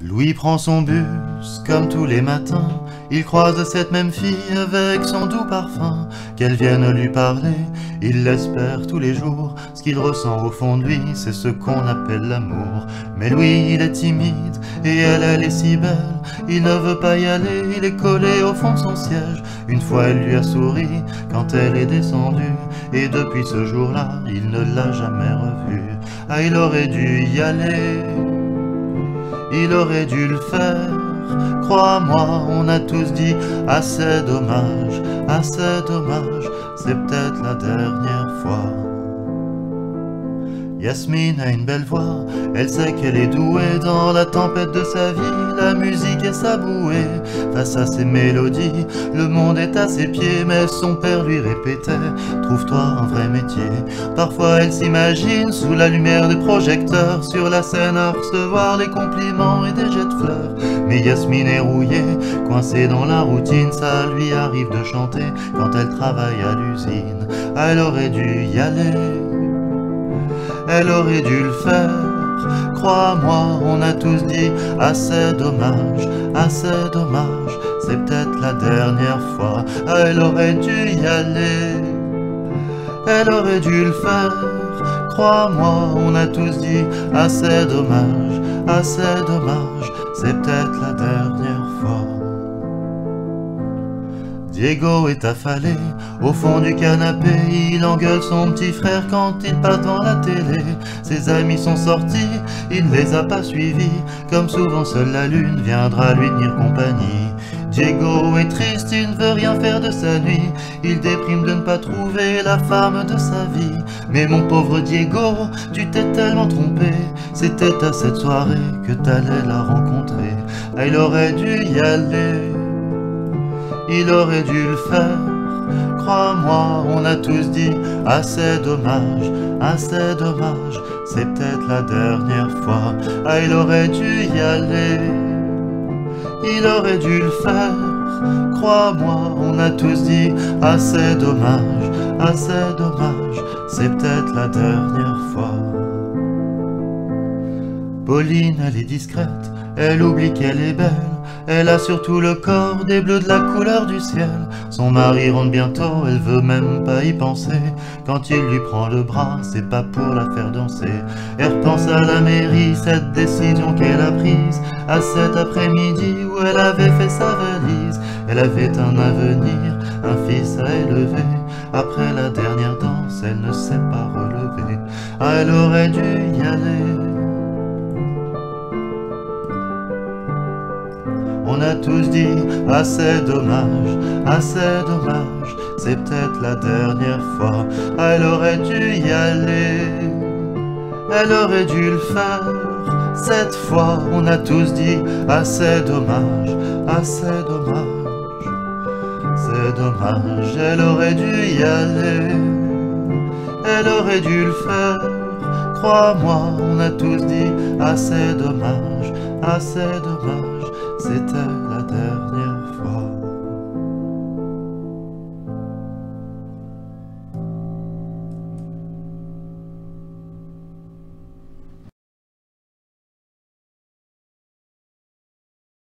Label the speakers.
Speaker 1: Louis prend son bus comme tous les matins. Il croise cette même fille avec son doux parfum. Qu'elle vienne lui parler, il l'espère tous les jours. Ce qu'il ressent au fond de lui, c'est ce qu'on appelle l'amour. Mais Louis, il est timide et elle est si belle. Il ne veut pas y aller, il est collé au fond de son siège. Une fois elle lui a souri quand elle est descendue. Et depuis ce jour-là, il ne l'a jamais revue. Ah, il aurait dû y aller, il aurait dû le faire, crois-moi, on a tous dit assez dommage, c'est peut-être la dernière fois. Yasmine a une belle voix, elle sait qu'elle est douée. Dans la tempête de sa vie, la musique est sa bouée. Face à ses mélodies, le monde est à ses pieds. Mais son père lui répétait, trouve-toi un vrai métier. Parfois elle s'imagine sous la lumière des projecteurs, sur la scène à recevoir les compliments et des jets de fleurs. Mais Yasmine est rouillée, coincée dans la routine. Ça lui arrive de chanter quand elle travaille à l'usine. Elle aurait dû y aller, elle aurait dû le faire, crois-moi, on a tous dit assez dommage, c'est peut-être la dernière fois. Elle aurait dû y aller, elle aurait dû le faire, crois-moi, on a tous dit assez dommage, c'est peut-être la dernière fois. Diego est affalé au fond du canapé, il engueule son petit frère quand il passe dans la télé. Ses amis sont sortis, il ne les a pas suivis, comme souvent seule la lune viendra lui tenir compagnie. Diego est triste, il ne veut rien faire de sa nuit, il déprime de ne pas trouver la femme de sa vie. Mais mon pauvre Diego, tu t'es tellement trompé, c'était à cette soirée que t'allais la rencontrer. Elle aurait dû y aller, il aurait dû le faire, crois-moi, on a tous dit assez dommage, c'est peut-être la dernière fois. Ah, il aurait dû y aller, il aurait dû le faire, crois-moi, on a tous dit assez dommage, c'est peut-être la dernière fois. Pauline, elle est discrète, elle oublie qu'elle est belle. Elle a surtout le corps des bleus de la couleur du ciel. Son mari rentre bientôt, elle veut même pas y penser. Quand il lui prend le bras, c'est pas pour la faire danser. Elle repense à la mairie, cette décision qu'elle a prise, à cet après-midi où elle avait fait sa valise. Elle avait un avenir, un fils à élever. Après la dernière danse, elle ne s'est pas relevée. Ah, elle aurait dû y aller. On a tous dit assez dommage, c'est peut-être la dernière fois. Elle aurait dû y aller, elle aurait dû le faire. Cette fois, on a tous dit assez dommage, c'est dommage. Elle aurait dû y aller, elle aurait dû le faire. Crois-moi, on a tous dit assez dommage, c'était la dernière.